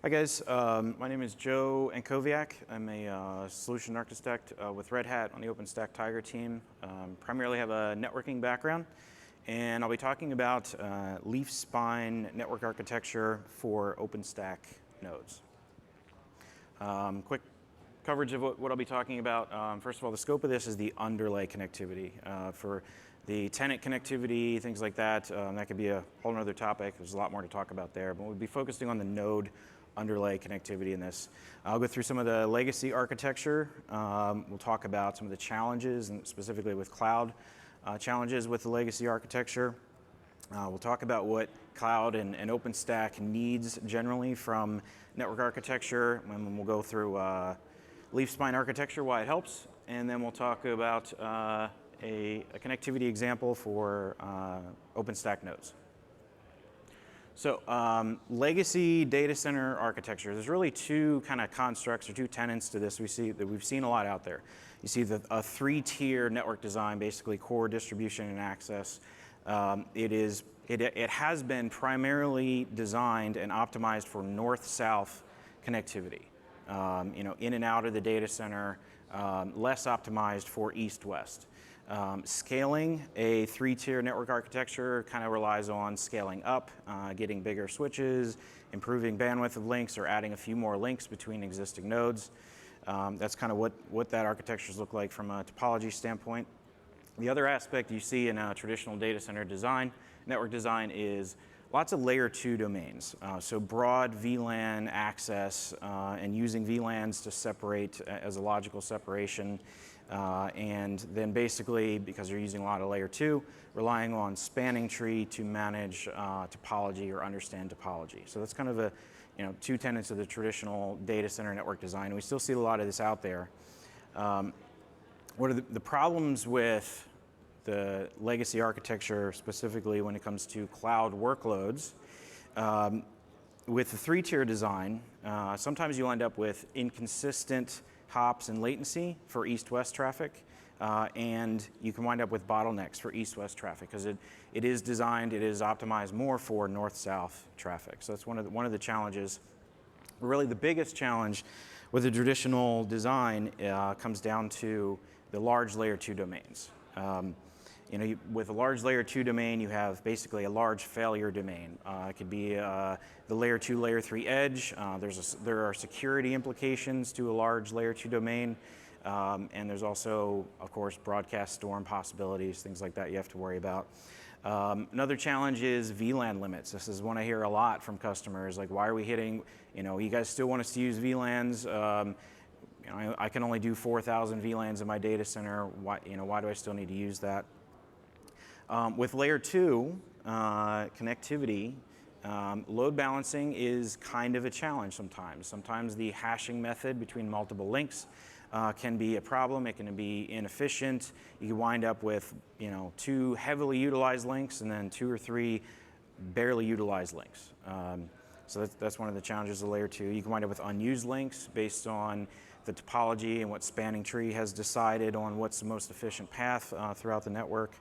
Hi guys, my name is Joe Ankoviak. I'm a solution architect with Red Hat on the Openstack Tiger team. Primarily have a networking background, and I'll be talking about leaf spine network architecture for OpenStack nodes. Quick coverage of what I'll be talking about. First of all, the scope of this is the underlay connectivity. For the tenant connectivity, things like that, that could be a whole other topic. There's a lot more to talk about there, but we'll be focusing on the node underlay connectivity in this. I'll go through some of the legacy architecture. We'll talk about some of the challenges, and specifically with cloud challenges with the legacy architecture. We'll talk about what cloud and OpenStack needs generally from network architecture, and then we'll go through leaf spine architecture, why it helps, and then we'll talk about a connectivity example for OpenStack nodes. So legacy data center architecture, there's really two kind of constructs or two tenets to this we've seen a lot out there. You see a three-tier network design, basically core, distribution, and access. It has been primarily designed and optimized for north-south connectivity. In and out of the data center, less optimized for east-west. Scaling a three-tier network architecture kind of relies on scaling up, getting bigger switches, improving bandwidth of links, or adding a few more links between existing nodes. That's kind of what that architectures look like from a topology standpoint. The other aspect you see in a traditional data center design, network design, is lots of layer 2 domains. So broad VLAN access and using VLANs to separate as a logical separation. And then basically, because you're using a lot of layer 2, relying on spanning tree to manage topology or understand topology. So that's kind of two tenets of the traditional data center network design. We still see a lot of this out there. What are the problems with the legacy architecture, specifically when it comes to cloud workloads? With the three-tier design, sometimes you'll end up with inconsistent hops and latency for east-west traffic, and you can wind up with bottlenecks for east-west traffic because it is optimized more for north-south traffic. So that's one of the challenges. Really, the biggest challenge with the traditional design comes down to the large layer 2 domains. With a large layer 2 domain, you have basically a large failure domain. It could be the layer 2, layer 3 edge. There are security implications to a large layer 2 domain. And there's also, of course, broadcast storm possibilities, things like that you have to worry about. Another challenge is VLAN limits. This is one I hear a lot from customers, like, why are we hitting, you guys still want us to use VLANs? I can only do 4,000 VLANs in my data center. Why do I still need to use that? With layer 2 connectivity, load balancing is kind of a challenge sometimes. Sometimes the hashing method between multiple links can be a problem. It can be inefficient. You can wind up with 2 heavily utilized links and then 2 or 3 barely utilized links. So that's one of the challenges of layer 2. You can wind up with unused links based on the topology and what spanning tree has decided on what's the most efficient path throughout the network.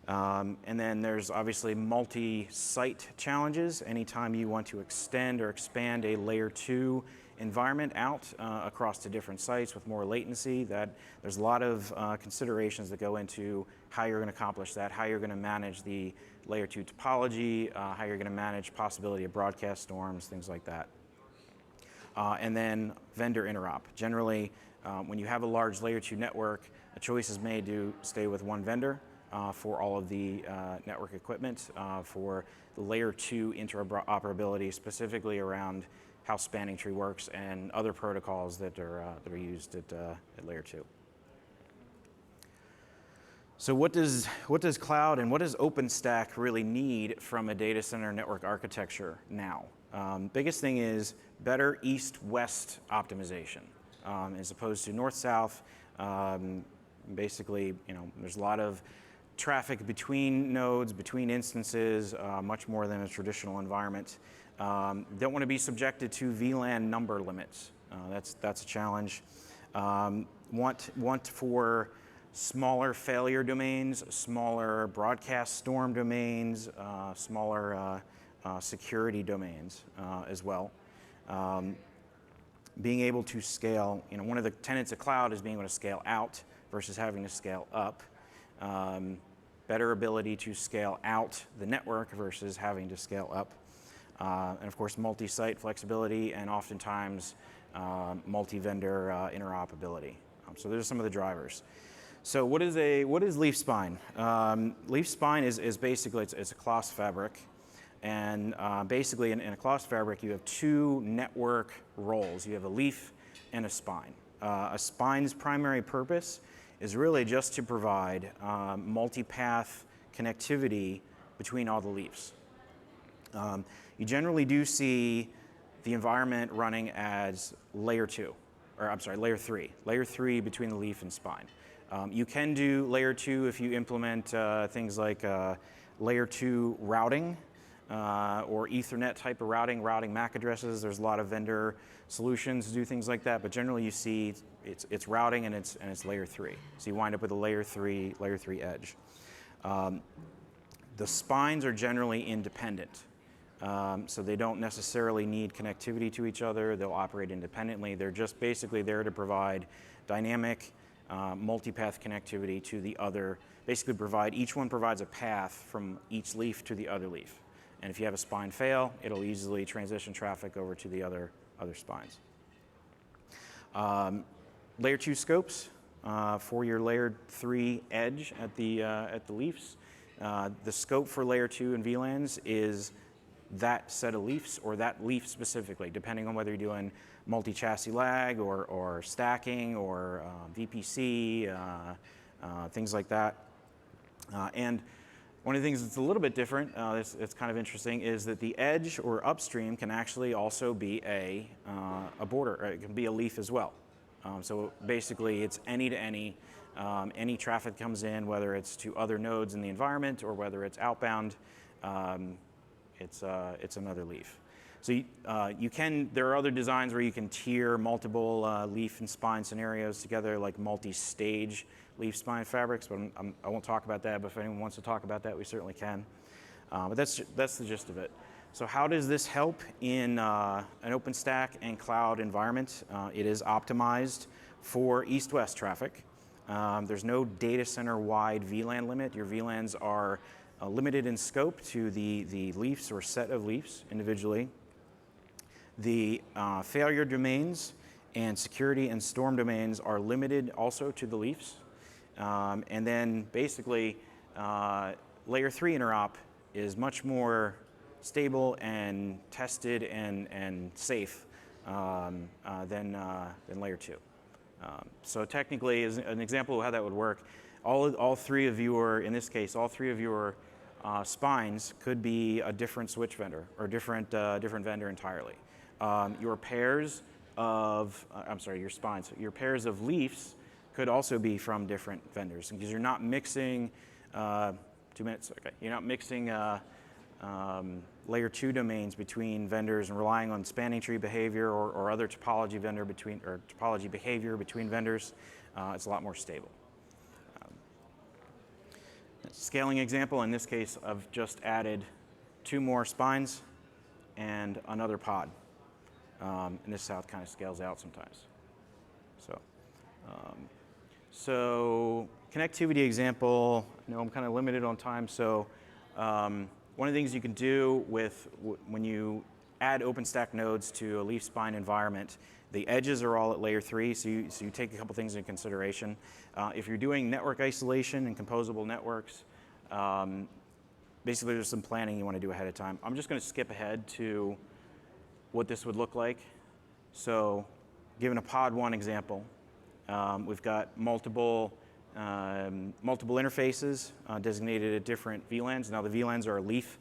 And then there's obviously multi-site challenges. Anytime you want to extend or expand a layer 2 environment out across to different sites with more latency, there's a lot of considerations that go into how you're going to accomplish that, how you're going to manage the layer 2 topology, how you're going to manage possibility of broadcast storms, things like that. And then vendor interop. Generally, when you have a large layer 2 network, a choice is made to stay with one vendor for all of the network equipment, for the layer 2 interoperability, specifically around how spanning tree works and other protocols that are used at layer 2. So what does cloud and what does OpenStack really need from a data center network architecture now? Biggest thing is better east-west optimization as opposed to north-south. Basically, there's a lot of traffic between nodes, between instances, much more than a traditional environment. Don't want to be subjected to VLAN number limits. That's a challenge. Want for smaller failure domains, smaller broadcast storm domains, smaller security domains as well. Being able to scale, one of the tenets of cloud is being able to scale out versus having to scale up. Better ability to scale out the network versus having to scale up. And of course, multi-site flexibility and oftentimes multi-vendor interoperability. So those are some of the drivers. So what is leaf spine? Leaf spine is basically, it's a Clos Fabric. And basically in a Clos Fabric, you have two network roles. You have a leaf and a spine. A spine's primary purpose is really just to provide multi-path connectivity between all the leaves. You generally do see the environment running as layer 3. Layer 3 between the leaf and spine. You can do layer 2 if you implement things like layer 2 routing or Ethernet type of routing MAC addresses. There's a lot of vendor solutions to do things like that, but generally you see it's routing and it's layer 3. So you wind up with a layer 3 edge. The spines are generally independent. So they don't necessarily need connectivity to each other. They'll operate independently. They're just basically there to provide dynamic multipath connectivity to the other. Basically each one provides a path from each leaf to the other leaf. And if you have a spine fail, it'll easily transition traffic over to the other spines. Layer 2 scopes for your layer 3 edge at the leaves. The scope for layer 2 and VLANs is that set of leaves or that leaf specifically, depending on whether you're doing multi-chassis lag or stacking or VPC, things like that. And one of the things that's a little bit different, it's kind of interesting, is that the edge or upstream can actually also be a border, or it can be a leaf as well. So basically it's any to any. Any traffic comes in, whether it's to other nodes in the environment or whether it's outbound, it's another leaf. So there are other designs where you can tier multiple leaf and spine scenarios together, like multi-stage leaf spine fabrics, but I won't talk about that, but if anyone wants to talk about that, we certainly can. But that's the gist of it. So how does this help in an Openstack and cloud environment? It is optimized for east-west traffic. There's no data center-wide VLAN limit. Your VLANs are limited in scope to the leafs or set of leafs individually. The failure domains and security and storm domains are limited also to the leafs. And then basically, layer 3 interop is much more stable and tested and safe than layer 2. So technically, as an example of how that would work, all three of your, in this case, all three of your spines could be a different switch vendor or different vendor entirely. Your pairs of, your spines, your pairs of leafs could also be from different vendors because you're not mixing, 2 minutes, okay, you're not mixing layer 2 domains between vendors and relying on spanning tree behavior or other topology behavior between vendors. It's a lot more stable. Scaling example, in this case, I've just added 2 more spines and another pod. And this is how it kind of scales out sometimes. So connectivity example, I know I'm kind of limited on time, so one of the things you can do when you add OpenStack nodes to a leaf spine environment, the edges are all at layer 3, so you take a couple things into consideration. If you're doing network isolation and composable networks, basically there's some planning you want to do ahead of time. I'm just going to skip ahead to what this would look like. So given a pod 1 example, we've got multiple interfaces designated at different VLANs. Now the VLANs are leaf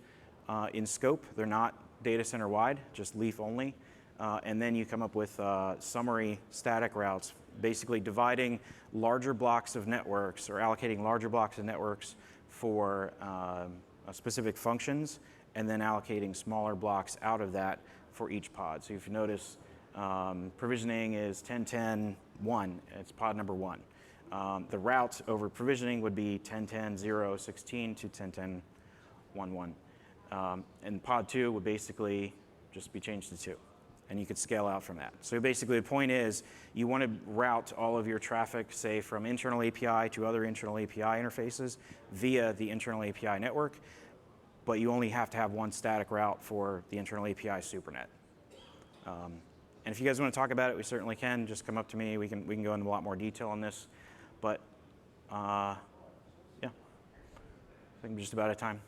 in scope. They're not data center wide, just leaf only. And then you come up with summary static routes, basically dividing larger blocks of networks or allocating larger blocks of networks for specific functions, and then allocating smaller blocks out of that for each pod. So if you notice, provisioning is 10.10.1. It's pod number 1. The route over provisioning would be 10.10.0.16 to 10.10.1.1. And pod 2 would basically just be changed to 2. and you could scale out from that. So basically the point is you want to route all of your traffic, say from internal API to other internal API interfaces via the internal API network, but you only have to have one static route for the internal API supernet. And if you guys want to talk about it, we certainly can. Just come up to me. We can go into a lot more detail on this. But yeah, I think I'm just about out of time.